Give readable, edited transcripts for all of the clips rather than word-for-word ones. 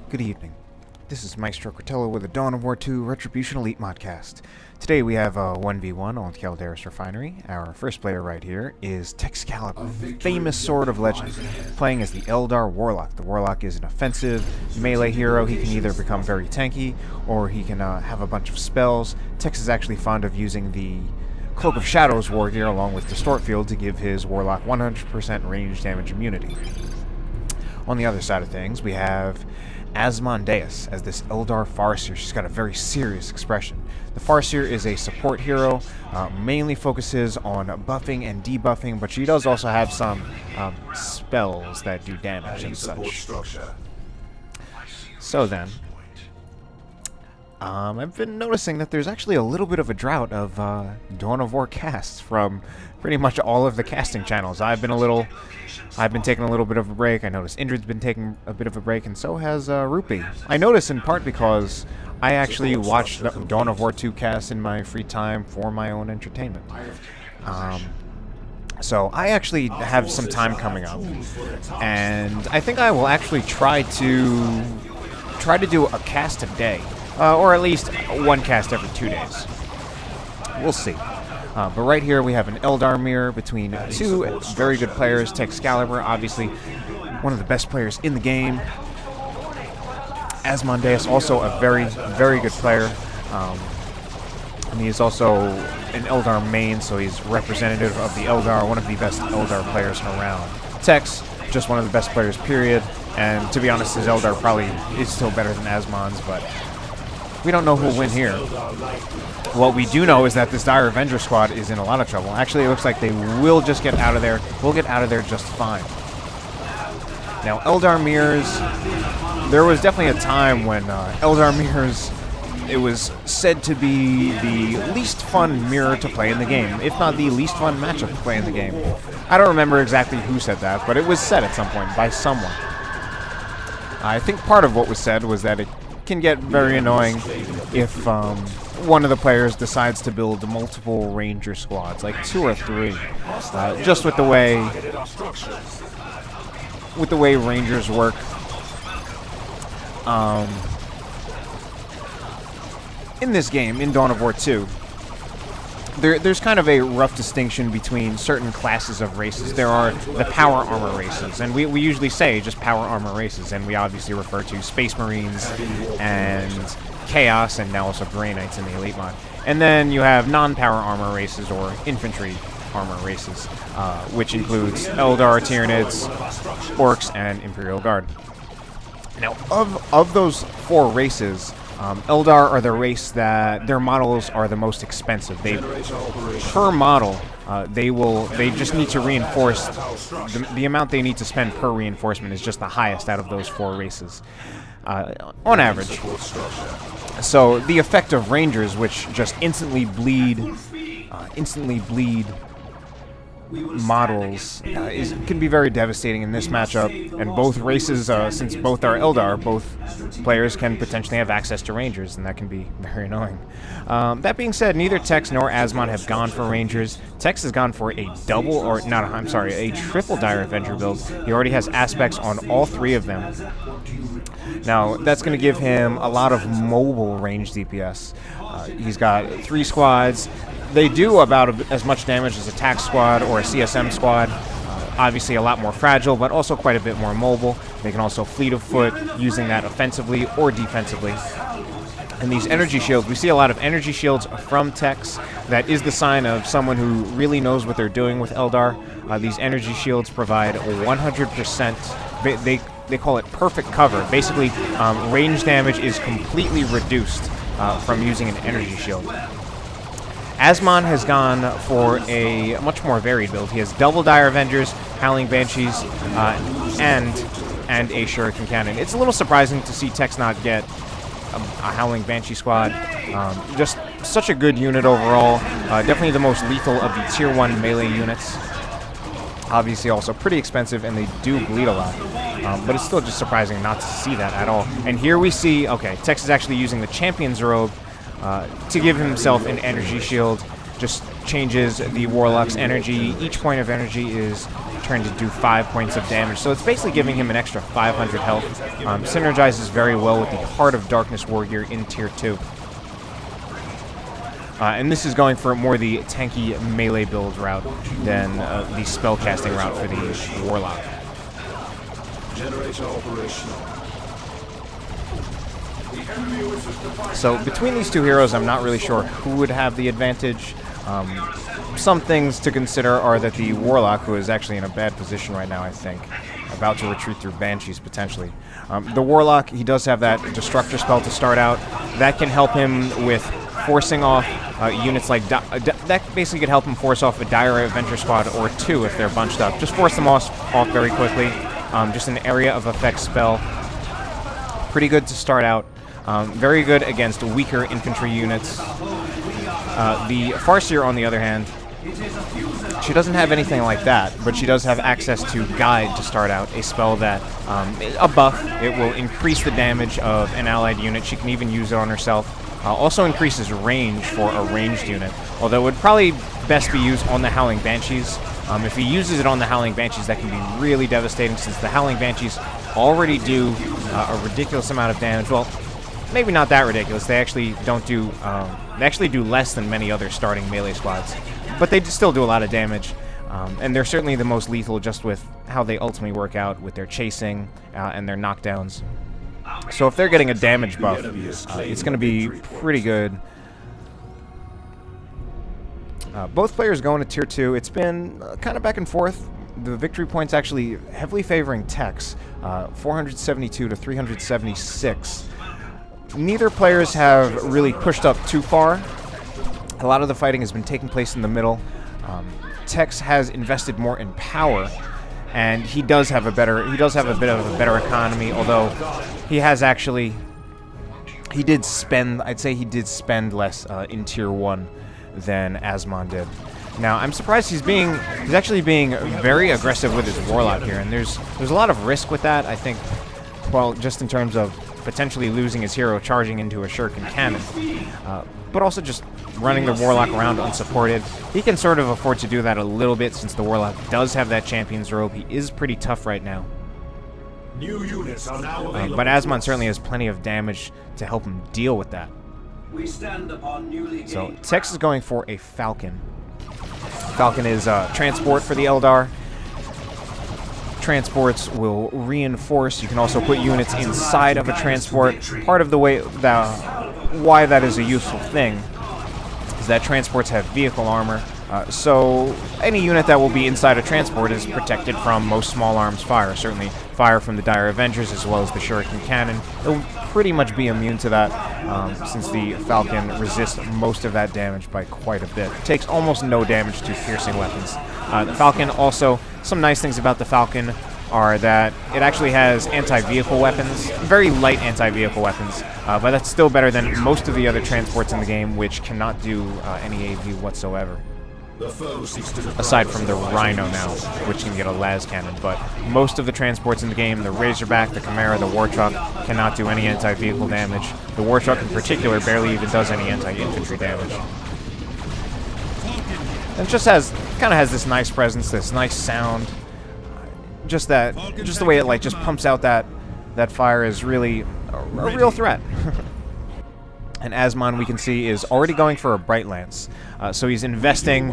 Good evening. This is Maestro Cortello with the Dawn of War 2 Retribution Elite Modcast. Today we have a 1v1 on Calderis Refinery. Our first player right here is Texcalibur, famous Sword of Legend, playing as the Eldar Warlock. The Warlock is an offensive melee hero. He can either become very tanky, or he can have a bunch of spells. Tex is actually fond of using the Cloak of Shadows war gear along with Distort Field to give his Warlock 100% range damage immunity. On the other side of things, we have Asmondeus as this Eldar Farseer. She's got a very serious expression. The Farseer is a support hero, mainly focuses on buffing and debuffing, but she does also have some spells that do damage and such. So then, I've been noticing that there's actually a little bit of a drought of Dawn of War casts from pretty much all of the casting channels. I've been taking a little bit of a break. I noticed Indrid's been taking a bit of a break, and so has Rupi. I noticed in part because I actually watched the Dawn of War 2 cast in my free time for my own entertainment. So I actually have some time coming up, and I think I will actually try to do a cast a day. Or at least one cast every 2 days. We'll see. But right here we have an Eldar mirror between two very good players. Texcalibur, obviously one of the best players in the game. Asmondeus, also a very, very good player. And he is also an Eldar main, so he's representative of the Eldar, one of the best Eldar players around. Tex, just one of the best players, period. And to be honest, his Eldar probably is still better than Asmon's, but we don't know who'll win here. What we do know is that this Dire Avenger squad is in a lot of trouble. Actually, it looks like they will just get out of there. We'll get out of there just fine. Now, Eldar mirrors, there was definitely a time when Eldar mirrors, it was said to be the least fun mirror to play in the game, if not the least fun matchup to play in the game. I don't remember exactly who said that, but it was said at some point by someone. I think part of what was said was that it can get very annoying if one of the players decides to build multiple ranger squads, like 2 or 3, just with the way rangers work. In this game, in Dawn of War 2, there's kind of a rough distinction between certain classes of races. There are the power armor races, and we usually say just power armor races, and we obviously refer to Space Marines and Chaos, and now also Grey Knights in the Elite mod. And then you have non-power armor races, or infantry armor races, which includes Eldar, Tyranids, Orcs, and Imperial Guard. Now, of those 4 races, Eldar are the race that their models are the most expensive. Per model, they just need to reinforce. The amount they need to spend per reinforcement is just the highest out of those 4 races, on average. So the effect of Rangers, which just instantly bleed models, can be very devastating in this matchup, and both races, since both are Eldar, both players can potentially have access to Rangers, and that can be very annoying. That being said, neither Tex nor Asmon have gone for Rangers. Tex has gone for a triple Dire Avenger build. He already has aspects on all 3 of them. Now, that's going to give him a lot of mobile range DPS. He's got 3 squads. They do about as much damage as a TAC squad or a CSM squad. Obviously a lot more fragile, but also quite a bit more mobile. They can also fleet of foot, using that offensively or defensively. And these energy shields, we see a lot of energy shields from Tex. That is the sign of someone who really knows what they're doing with Eldar. These energy shields provide 100%, they call it perfect cover. Basically, range damage is completely reduced from using an energy shield. Asmon has gone for a much more varied build. He has double Dire Avengers, Howling Banshees, and a Shuriken Cannon. It's a little surprising to see Tex not get a Howling Banshee squad. Just such a good unit overall. Definitely the most lethal of the Tier 1 melee units. Obviously also pretty expensive, and they do bleed a lot. But it's still just surprising not to see that at all. And here we see, okay, Tex is actually using the Champion's Robe to give himself an energy shield. Just changes the Warlock's energy. Each point of energy is turn to do 5 points of damage. So it's basically giving him an extra 500 health. Synergizes very well with the Heart of Darkness Warrior in Tier 2. And this is going for more the tanky melee build route than the spellcasting route for the Warlock. Generator operational. So between these two heroes, I'm not really sure who would have the advantage. Some things to consider are that the Warlock, who is actually in a bad position right now, I think, about to retreat through Banshees potentially. The Warlock, he does have that Destructor spell to start out. That can help him with forcing off units like... that basically could help him force off a Dire Avenger squad or two if they're bunched up. Just force them off very quickly. Just an area of effect spell. Pretty good to start out. Very good against weaker infantry units. The Farseer, on the other hand, she doesn't have anything like that, but she does have access to Guide to start out, a spell that, a buff. It will increase the damage of an allied unit. She can even use it on herself. Also increases range for a ranged unit, although it would probably best be used on the Howling Banshees. If he uses it on the Howling Banshees, that can be really devastating, since the Howling Banshees already do a ridiculous amount of damage. Well, maybe not that ridiculous. They actually don't do... they actually do less than many other starting melee squads, but they still do a lot of damage. And they're certainly the most lethal just with how they ultimately work out with their chasing and their knockdowns. So if they're getting a damage buff, it's going to be pretty good. Both players going to Tier 2. It's been kind of back and forth. The victory points actually heavily favoring Tex, 472 to 376. Neither players have really pushed up too far. A lot of the fighting has been taking place in the middle. Tex has invested more in power, and he does have a bit of a better economy, although he has actually, I'd say he did spend less in Tier 1 than Asmon did. Now, I'm surprised he's actually being very aggressive with his Warlock here, and there's a lot of risk with that, I think, well, just in terms of potentially losing his hero charging into a shuriken cannon, but also just running the Warlock around unsupported. He can sort of afford to do that a little bit since the Warlock does have that Champion's Robe. He is pretty tough right now. New units are now available. But Asmon certainly has plenty of damage to help him deal with that. We stand upon newly So Tex is going for a Falcon. Falcon is transport for the Eldar. Transports will reinforce. You can also put units inside of a transport. Part of the way why that is a useful thing is that transports have vehicle armor. So any unit that will be inside a transport is protected from most small arms fire. Certainly fire from the Dire Avengers as well as the Shuriken Cannon. It'll pretty much be immune to that since the Falcon resists most of that damage by quite a bit. It takes almost no damage to piercing weapons. The Falcon also, some nice things about the Falcon are that it actually has anti-vehicle weapons, very light anti-vehicle weapons, but that's still better than most of the other transports in the game, which cannot do any AV whatsoever. Aside from the Rhino now, which can get a las cannon, but most of the transports in the game, the Razorback, the Chimera, the War Truck, cannot do any anti-vehicle damage. The War Truck in particular barely even does any anti-infantry damage. And it just kind of has this nice presence, this nice sound. Just the way it just pumps out that fire is really a real threat. And Asmon, we can see, is already going for a Bright Lance. So he's investing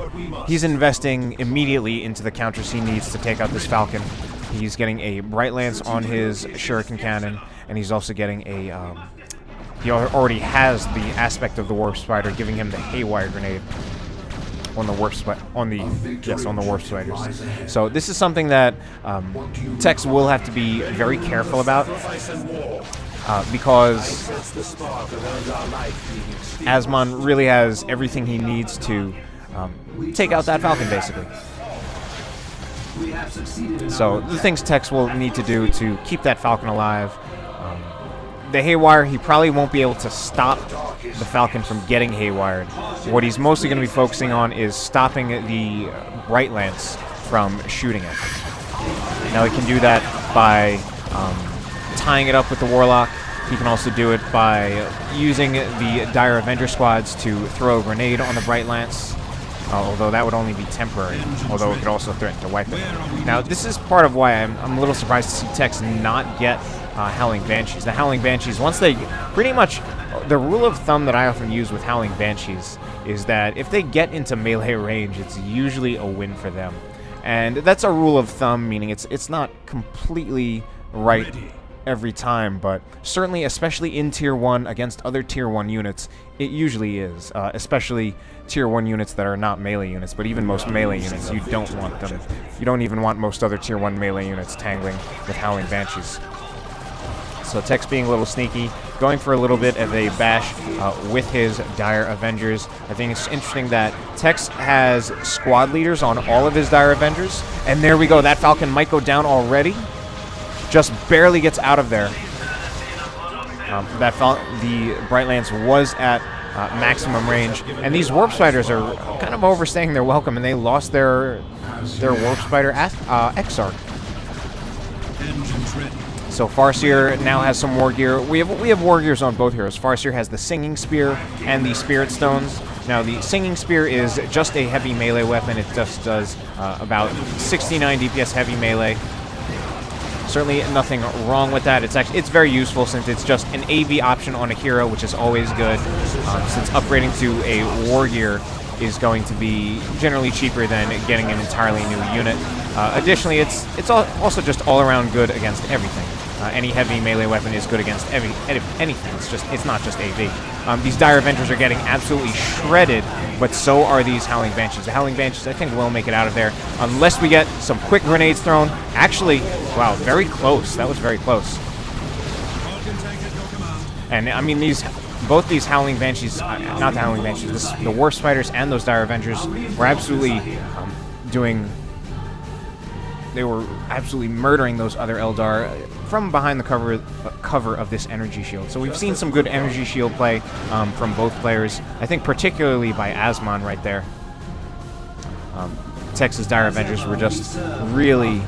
immediately into the counters he needs to take out this Falcon. He's getting a Bright Lance on his Shuriken Cannon, and he's also getting a... he already has the aspect of the Warp Spider, giving him the Haywire Grenade on the Warp Spiders. So this is something that Tex will have to be very careful about. Because Asmon really has everything he needs to take out that Falcon, basically. So the things Tex will need to do to keep that Falcon alive. The Haywire, he probably won't be able to stop the Falcon from getting Haywired. What he's mostly going to be focusing on is stopping the Bright Lance from shooting it. Now he can do that by tying it up with the Warlock. He can also do it by using the Dire Avenger squads to throw a grenade on the Bright Lance. although that would only be temporary, although it could also threaten to wipe it. Now, this is part of why I'm a little surprised to see Tex not get Howling Banshees. The Howling Banshees, once they pretty much, the rule of thumb that I often use with Howling Banshees is that if they get into melee range, it's usually a win for them. And that's a rule of thumb, meaning it's not completely right every time, but certainly, especially in Tier 1 against other Tier 1 units, it usually is, especially Tier 1 units that are not melee units, but even most melee units, you don't want them. You don't even want most other Tier 1 melee units tangling with Howling Banshees. So Tex being a little sneaky, going for a little bit of a bash with his Dire Avengers. I think it's interesting that Tex has squad leaders on all of his Dire Avengers, and there we go, that Falcon might go down already. Just barely gets out of there. The Bright Lance was at maximum range, and these Warp Spiders are kind of overstaying their welcome, and they lost their Warp Spider Exarch. So Farseer now has some war gear. We have war gears on both heroes. Farseer has the Singing Spear and the Spirit Stones. Now the Singing Spear is just a heavy melee weapon. It just does about 69 DPS heavy melee. Certainly nothing wrong with that. It's very useful since it's just an AV option on a hero, which is always good. Since upgrading to a war gear is going to be generally cheaper than getting an entirely new unit. Additionally, it's also just all around good against everything. Any heavy melee weapon is good against anything. It's not just AV. These Dire Avengers are getting absolutely shredded, but so are these Howling Banshees. The Howling Banshees, I think, will make it out of there unless we get some quick grenades thrown. Actually, wow, very close. That was very close. And I mean, both these Howling Banshees, not the Howling Banshees, the Warp Spiders and those Dire Avengers were absolutely they were absolutely murdering those other Eldar from behind the cover of this energy shield. So we've seen some good energy shield play from both players. I think particularly by Asmon right there. Tex's Dire Avengers were just really,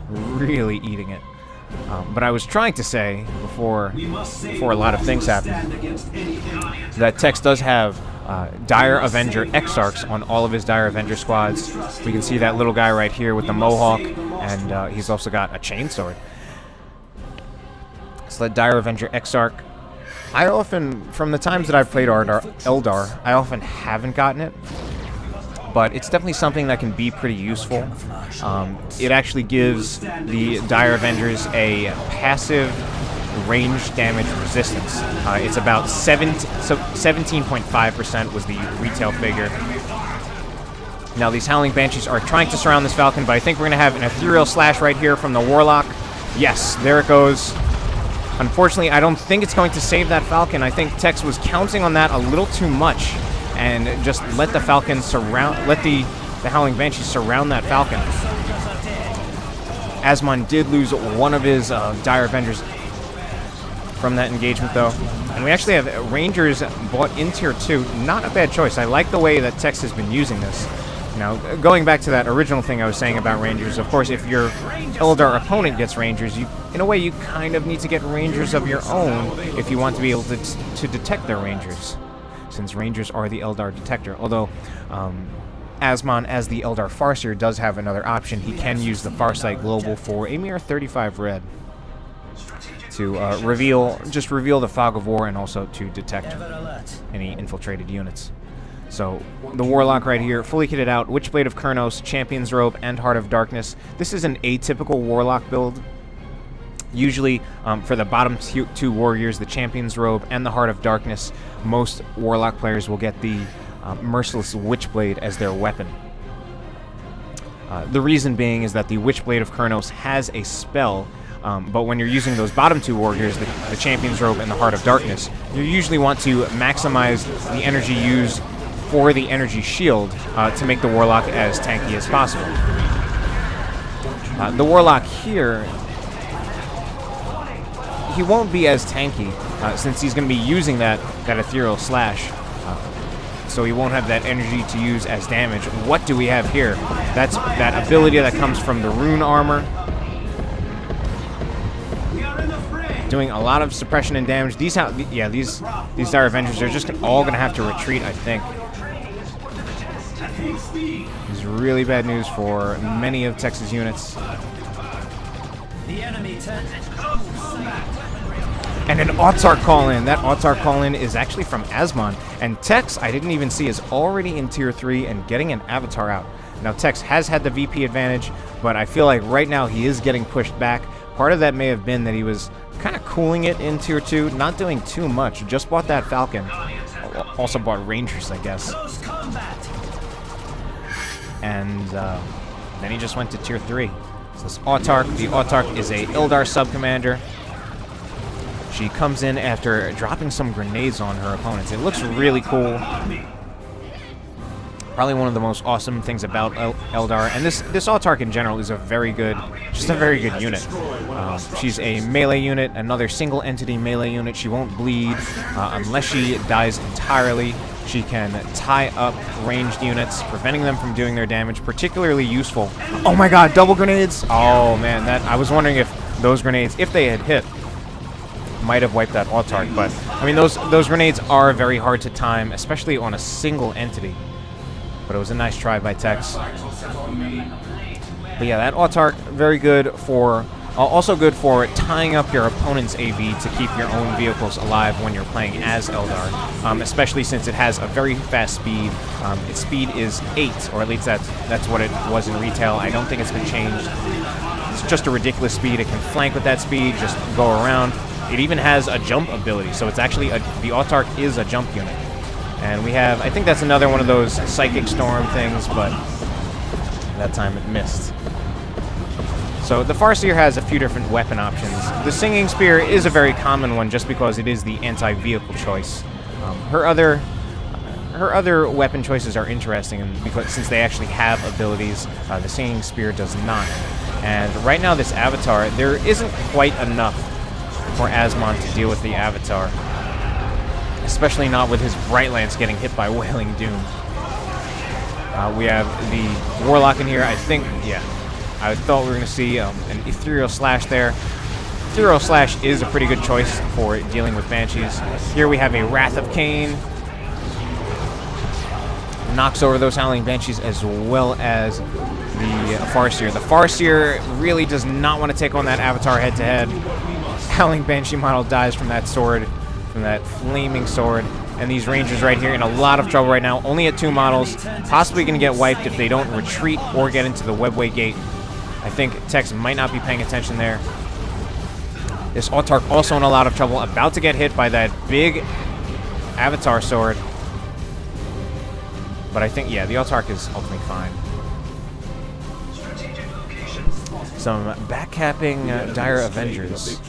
really eating it. But I was trying to say before a lot of things happened that Tex does have Dire Avenger Exarchs on all of his Dire Avenger squads. We can see that little guy right here with the Mohawk, and he's also got a chainsword. So that Dire Avenger Exarch, I often, from the times that I've played Eldar, I often haven't gotten it, but it's definitely something that can be pretty useful. It actually gives the Dire Avengers a passive range damage resistance. It's about 17.5% was the retail figure. Now these Howling Banshees are trying to surround this Falcon, but I think we're going to have an Ethereal Slash right here from the Warlock. Yes, there it goes. Unfortunately, I don't think it's going to save that Falcon. I think Tex was counting on that a little too much and just let the Falcon surround, let the Howling Banshees surround that Falcon. Asmon did lose one of his Dire Avengers from that engagement, though. And we actually have Rangers bought in Tier 2. Not a bad choice. I like the way that Tex has been using this. Now, going back to that original thing I was saying about Rangers, of course, if your Eldar opponent gets Rangers, in a way, you kind of need to get Rangers of your own if you want to be able to detect their Rangers, since Rangers are the Eldar detector. Although, Asmon, as the Eldar Farseer, does have another option. He can use the Farsight Global for a mere 35 red to reveal the Fog of War and also to detect any infiltrated units. So, the Warlock right here, fully kitted out, Witchblade of Kurnos, Champion's Robe, and Heart of Darkness. This is an atypical Warlock build. Usually, for the bottom two warriors, the Champion's Robe and the Heart of Darkness, most Warlock players will get the Merciless Witchblade as their weapon. The reason being is that the Witchblade of Kurnos has a spell, but when you're using those bottom two warriors, the Champion's Robe and the Heart of Darkness, you usually want to maximize the energy used for the energy shield to make the Warlock as tanky as possible. The Warlock here, he won't be as tanky since he's going to be using that Ethereal Slash, so he won't have that energy to use as damage. What do we have here? That's that ability that comes from the Rune Armor, doing a lot of suppression and damage. These Dire Avengers are just all going to have to retreat, I think. is really bad news for many of Tex's units. The enemy turns its And an Autark call-in. That Autark call-in is actually from Asmon. And Tex, I didn't even see, is already in Tier 3 and getting an Avatar out. Now, Tex has had the VP advantage, but I feel like right now he is getting pushed back. Part of that may have been that he was kind of cooling it in Tier 2, not doing too much. Just bought that Falcon. Also bought Rangers, I guess. And then he just went to Tier 3. So this Autark, the Autark is a Ildar sub-commander. She comes in after dropping some grenades on her opponents. It looks really cool. Probably one of the most awesome things about Eldar, and this Autark in general is a very good unit. She's a melee unit, another single entity melee unit. She won't bleed unless she dies entirely. She can tie up ranged units, preventing them from doing their damage. Particularly useful. Oh my God, double grenades! Oh man, I was wondering if those grenades, if they had hit, might have wiped that Autark. But I mean, those grenades are very hard to time, especially on a single entity. But it was a nice try by Tex. But yeah, that Autark, very good for, also good for tying up your opponent's AV to keep your own vehicles alive when you're playing as Eldar, especially since it has a very fast speed. Its speed is 8, or at least that's what it was in retail. I don't think it's been changed. It's just a ridiculous speed. It can flank with that speed, just go around. It even has a jump ability, so it's actually, the Autark is a jump unit. And we have, I think that's another one of those Psychic Storm things, but that time it missed. So the Farseer has a few different weapon options. The Singing Spear is a very common one just because it is the anti-vehicle choice. Her other weapon choices are interesting, and because since they actually have abilities, the Singing Spear does not. And right now this Avatar, there isn't quite enough for Asmon to deal with the Avatar. Especially not with his Bright Lance getting hit by Wailing Doom. We have the Warlock in here, I think, yeah. I thought we were going to see an Ethereal Slash there. Ethereal Slash is a pretty good choice for dealing with Banshees. Here we have a Wrath of Cain. Knocks over those Howling Banshees as well as the Farseer. The Farseer really does not want to take on that Avatar head-to-head. Howling Banshee model dies from that sword. From that flaming sword, and these Rangers right here in a lot of trouble right now, only at 2 models, possibly going to get wiped if they don't retreat or get into the webway gate. I think Tex might not be paying attention there. This Autark also in a lot of trouble, about to get hit by that big Avatar sword. But I think, yeah, the Autark is ultimately fine. Some backcapping Dire Avengers.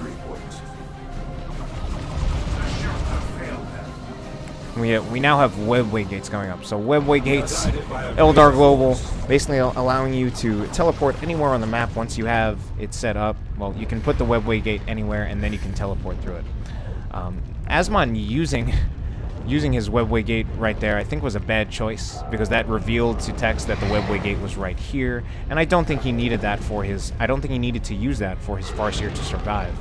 We now have webway gates going up. So webway gates, Eldar Global, basically allowing you to teleport anywhere on the map once you have it set up. Well, you can put the webway gate anywhere, and then you can teleport through it. Asmon using his webway gate right there, I think was a bad choice, because that revealed to Tex that the webway gate was right here, and I don't think he needed that for his. I don't think he needed to use that for his Farseer to survive.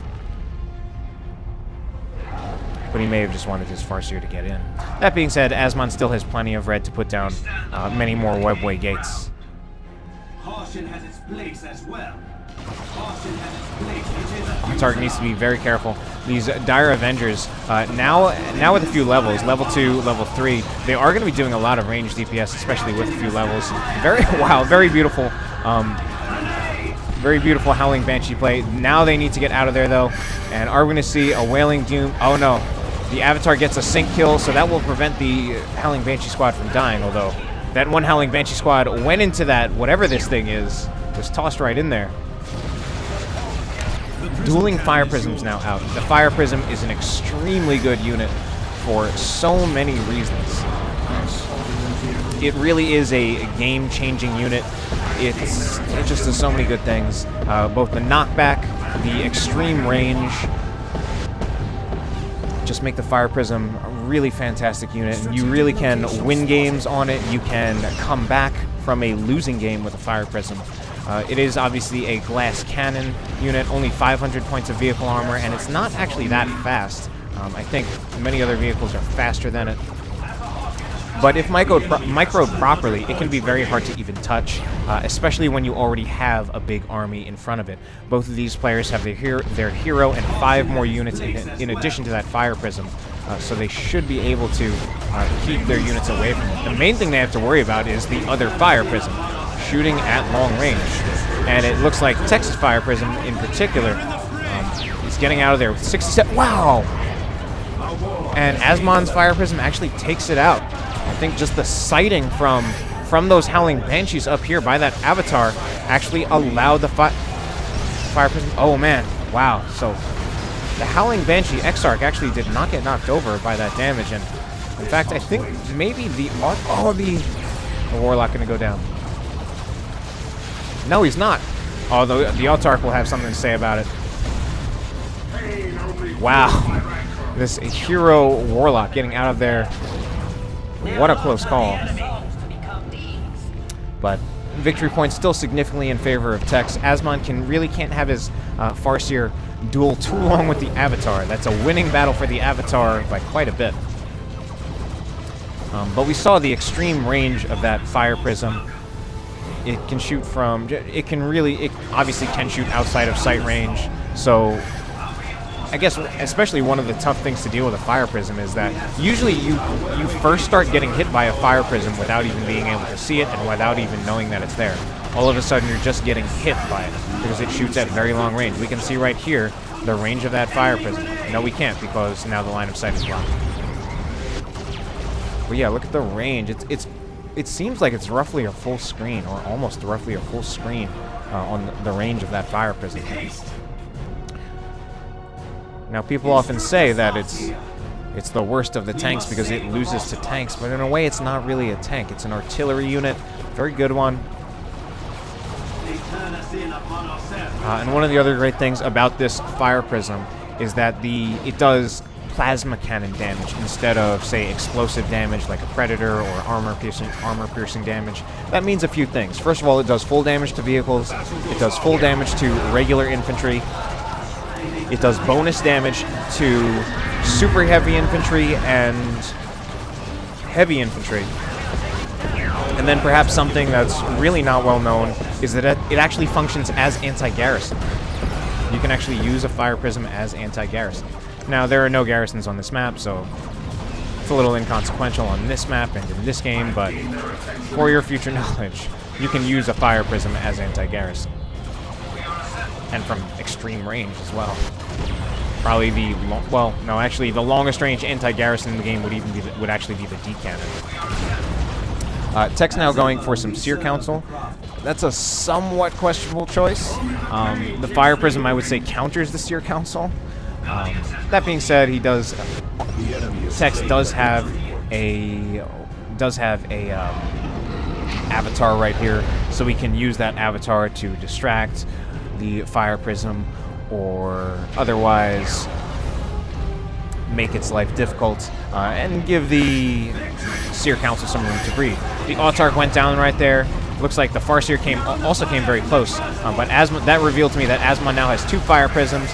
But he may have just wanted his Farseer to get in. That being said, Asmon still has plenty of red to put down many more webway gates. Autark needs to be very careful. These Dire Avengers, now with a few levels, level 2, level 3, they are going to be doing a lot of ranged DPS, especially with a few levels. Very beautiful. Very beautiful Howling Banshee play. Now they need to get out of there, though. And are we going to see a Wailing Doom? Oh, no. The Avatar gets a sync kill, so that will prevent the Howling Banshee squad from dying, although that one Howling Banshee squad went into that, whatever this thing is, was tossed right in there. Dueling Fire Prism's now out. The Fire Prism is an extremely good unit for so many reasons. It really is a game-changing unit. It just does so many good things. Both the knockback, the extreme range, just make the Fire Prism a really fantastic unit. And you really can win games on it. You can come back from a losing game with a Fire Prism. It is obviously a glass cannon unit, only 500 points of vehicle armor, and it's not actually that fast. I think many other vehicles are faster than it. But if microed properly, it can be very hard to even touch, especially when you already have a big army in front of it. Both of these players have their hero and 5 more units in addition to that fire prism, so they should be able to keep their units away from it. The main thing they have to worry about is the other fire prism, shooting at long range. And it looks like Tex's fire prism in particular is getting out of there with 67. Wow! And Asmon's fire prism actually takes it out. I think just the sighting from those Howling Banshees up here by that avatar actually allowed the fire prism. Oh man, wow. So the Howling Banshee Exarch actually did not get knocked over by that damage, and in fact I think maybe the Warlock gonna go down. No, he's not. Although the Autarch will have something to say about it. Wow. This hero Warlock getting out of there. What a close call. But victory points still significantly in favor of Tex. Asmon can't have his Farseer duel too long with the Avatar. That's a winning battle for the Avatar by quite a bit. But we saw the extreme range of that Fire Prism. It can shoot from... It obviously can shoot outside of sight range. So I guess especially one of the tough things to deal with a Fire Prism is that usually you first start getting hit by a Fire Prism without even being able to see it and without even knowing that it's there. All of a sudden you're just getting hit by it because it shoots at very long range. We can see right here the range of that Fire Prism. No, we can't because now the line of sight is blocked. But yeah, look at the range. It seems like it's roughly a full screen, or almost roughly a full screen on the range of that Fire Prism. Now, people often say that it's the worst of the tanks because it loses to tanks, but in a way, it's not really a tank. It's an artillery unit, very good one. And one of the other great things about this Fire Prism is that it does plasma cannon damage instead of, say, explosive damage like a Predator or armor-piercing damage. That means a few things. First of all, it does full damage to vehicles. It does full damage to regular infantry. It does bonus damage to super heavy infantry and heavy infantry. And then perhaps something that's really not well known is that it actually functions as anti-garrison. You can actually use a Fire Prism as anti-garrison. Now, there are no garrisons on this map, so it's a little inconsequential on this map and in this game, but for your future knowledge, you can use a Fire Prism as anti-garrison. And from extreme range as well. Probably the the longest range anti-garrison in the game would actually be the D cannon. Tech's now going for some Seer Council. That's a somewhat questionable choice. The Fire Prism, I would say, counters the Seer Council. That being said, Tex does have a avatar right here, so we can use that avatar to distract the Fire Prism or otherwise make its life difficult and give the Seer Council some room to breathe. The Autarch went down right there. Looks like the Farseer also came very close, but that revealed to me that Asmon now has 2 Fire Prisms.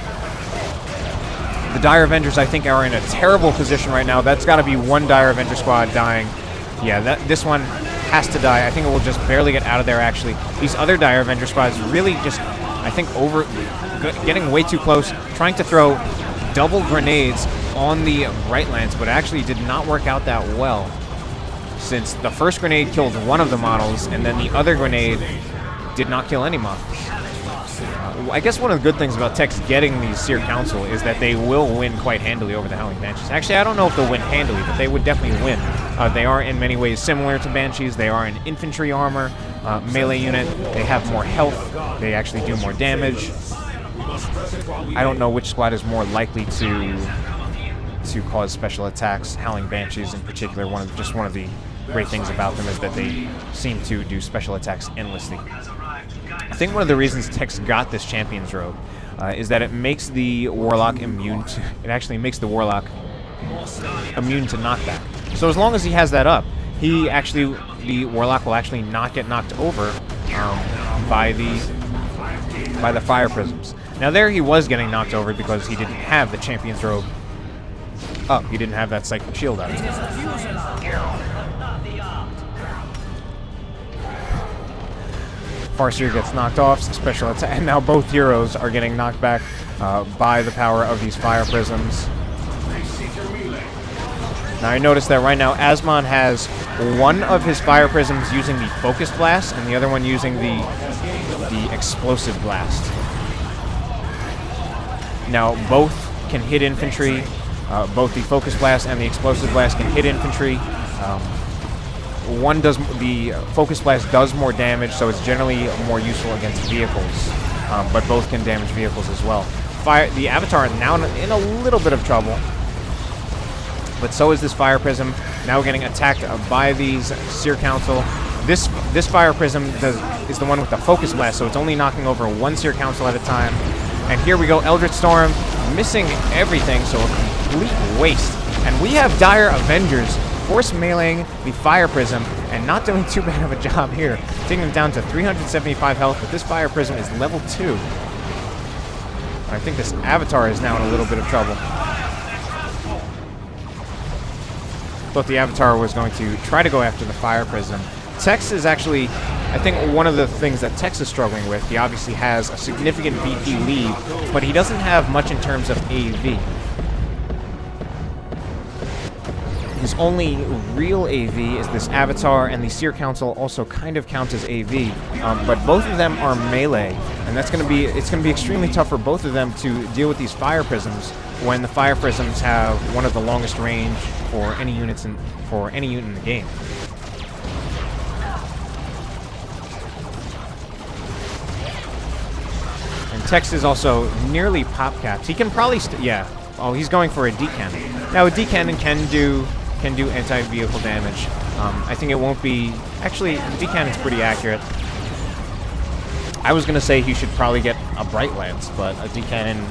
The Dire Avengers, I think, are in a terrible position right now. That's got to be 1 Dire Avenger squad dying. Yeah, this one has to die. I think it will just barely get out of there, actually. These other Dire Avenger squads really just, I think, getting way too close, trying to throw double grenades on the right lance, but actually did not work out that well, since the first grenade killed one of the models, and then the other grenade did not kill any models. I guess one of the good things about Tex getting the Seer Council is that they will win quite handily over the Howling Banshees. Actually, I don't know if they'll win handily, but they would definitely win. They are in many ways similar to Banshees. They are an infantry armor, melee unit. They have more health. They actually do more damage. I don't know which squad is more likely to cause special attacks. Howling Banshees in particular, one of the great things about them is that they seem to do special attacks endlessly. I think one of the reasons Tex got this Champion's Robe is that it makes the Warlock immune to... It actually makes the Warlock immune to knockback. So as long as he has that up, the Warlock will actually not get knocked over by the Fire Prisms. Now there he was getting knocked over because he didn't have the Champion's Robe up. He didn't have that Psychic Shield up. Farseer gets knocked off, special attack, and now both heroes are getting knocked back by the power of these fire prisms. Now I noticed that right now Asmon has one of his fire prisms using the focus blast and the other one using the explosive blast. Now both can hit infantry. Both the focus blast and the explosive blast can hit infantry. The focus blast does more damage, so it's generally more useful against vehicles. But both can damage vehicles as well. The Avatar now in a little bit of trouble. But so is this Fire Prism. Now getting attacked by these Seer Council. This Fire Prism is the one with the Focus Blast, so it's only knocking over one Seer Council at a time. And here we go, Eldritch Storm, missing everything, so a complete waste. And we have Dire Avengers force meleeing the Fire Prism and not doing too bad of a job here. Taking them down to 375 health, but this Fire Prism is level 2. I think this Avatar is now in a little bit of trouble. Thought the Avatar was going to try to go after the Fire Prism. Tex is actually, I think, one of the things that Tex is struggling with. He obviously has a significant VP lead, but he doesn't have much in terms of AV. His only real AV is this Avatar, and the Seer Council also kind of counts as AV, but both of them are melee, and it's going to be extremely tough for both of them to deal with these Fire Prisms when the Fire Prisms have one of the longest range for any unit in the game. And Tex is also nearly pop capped. He can probably oh, he's going for a D-cannon. Now a D-cannon can do anti-vehicle damage. I think it won't be... Actually, the D-cannon's pretty accurate. I was going to say he should probably get a Bright Lance, but a D-cannon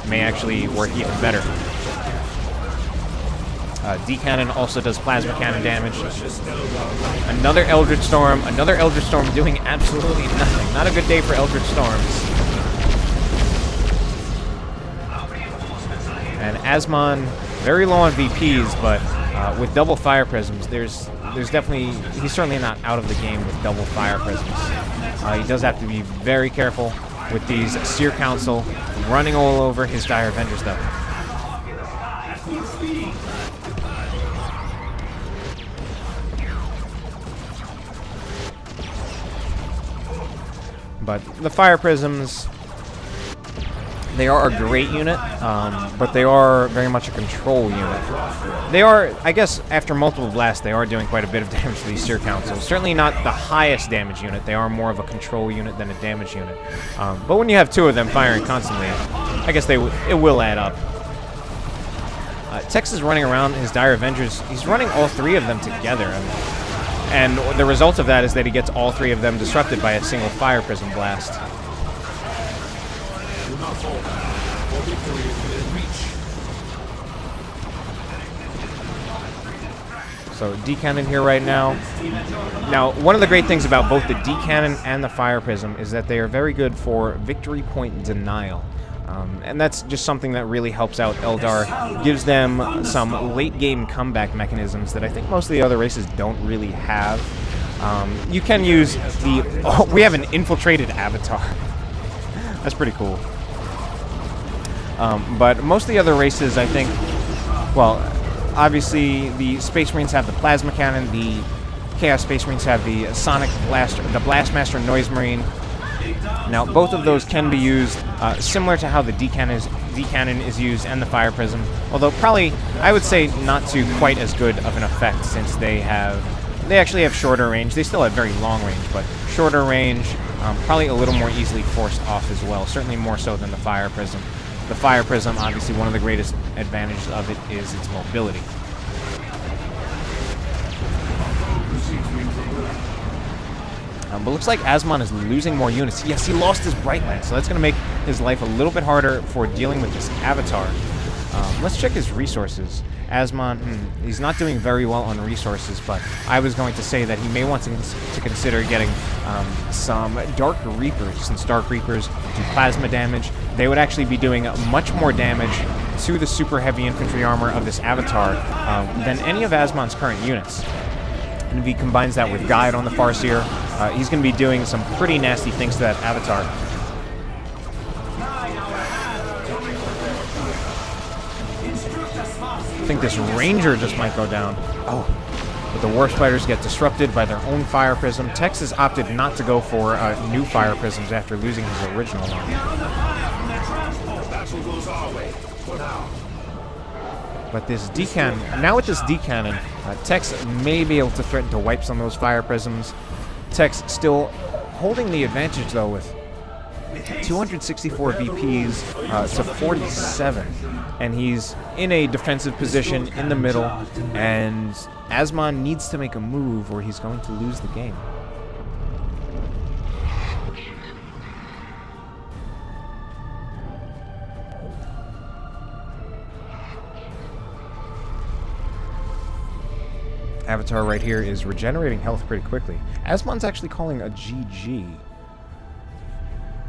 may actually work even better. D-cannon also does plasma cannon damage. Another Eldritch Storm doing absolutely nothing. Not a good day for Eldritch Storms. And Asmon, very low on VPs, but with double Fire Prisms, there's definitely... He's certainly not out of the game with double Fire Prisms. He does have to be very careful with these Seer Council running all over his Dire Avengers, though. But the Fire Prisms, they are a great unit, but they are very much a control unit. They are, I guess, after multiple blasts, they are doing quite a bit of damage to these Seer Councils. Certainly not the highest damage unit. They are more of a control unit than a damage unit. But when you have two of them firing constantly, I guess it will add up. Tex is running around his Dire Avengers. He's running all three of them together. And the result of that is that he gets all three of them disrupted by a single Fire Prism blast. So D-cannon here right now. Now, one of the great things about both the D-cannon and the Fire Prism is that they are very good for victory point denial. And that's just something that really helps out Eldar. Gives them some late-game comeback mechanisms that I think most of the other races don't really have. You can use the... Oh, we have an infiltrated Avatar. That's pretty cool. But most of the other races, I think... Well, obviously, the Space Marines have the Plasma Cannon. The Chaos Space Marines have the Sonic Blaster, the Blastmaster Noise Marine. Now, both of those can be used similar to how the D-cannon is used and the Fire Prism, although probably, I would say, not to quite as good of an effect since they actually have shorter range. They still have very long range, but shorter range, probably a little more easily forced off as well, certainly more so than the Fire Prism. The Fire Prism, obviously, one of the greatest advantages of it is its mobility. But looks like Asmon is losing more units. Yes, he lost his Bright Lance, so that's going to make his life a little bit harder for dealing with this Avatar. Let's check his resources. Asmon, he's not doing very well on resources, but I was going to say that he may want to consider getting some Dark Reapers, since Dark Reapers do plasma damage. They would actually be doing much more damage to the super heavy infantry armor of this Avatar than any of Asmon's current units. And if he combines that with Guide on the Farseer, he's going to be doing some pretty nasty things to that Avatar. I think this Ranger just might go down. Oh, but the War Spiders get disrupted by their own Fire Prism. Tex has opted not to go for new Fire Prisms after losing his original one. But this D-Cannon, now with this D-Cannon, Tex may be able to threaten to wipe some of those Fire Prisms. Tex still holding the advantage, though, with 264 VPs to 47. And he's in a defensive position in the middle, and Asmon needs to make a move or he's going to lose the game. Avatar right here is regenerating health pretty quickly. Asmon's actually calling a GG.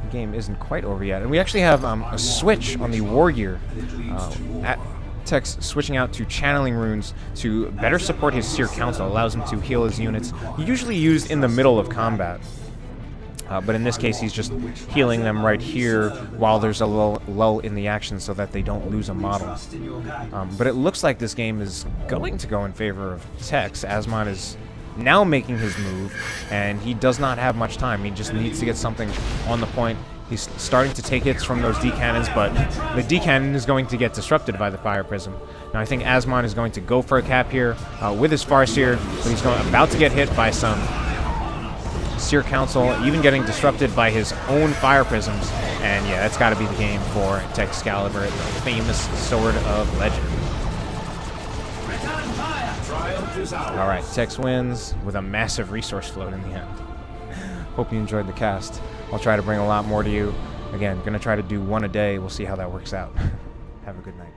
The game isn't quite over yet. And we actually have a switch on the War Gear. Tex switching out to channeling runes to better support his Seer Council, allows him to heal his units, usually used in the middle of combat. But in this case, he's just healing them right here while there's a lull in the action so that they don't lose a model. But it looks like this game is going to go in favor of Tex. Asmon is now making his move, and he does not have much time. He just needs to get something on the point. He's starting to take hits from those D-Cannons, but the D-Cannon is going to get disrupted by the Fire Prism. Now I think Asmon is going to go for a cap here with his Farseer, but he's about to get hit by some Seer Council, even getting disrupted by his own Fire Prisms. And yeah, that's got to be the game for Texcalibur, the famous Sword of Legend. Alright, Tex wins with a massive resource float in the end. Hope you enjoyed the cast. I'll try to bring a lot more to you. Again, going to try to do one a day. We'll see how that works out. Have a good night.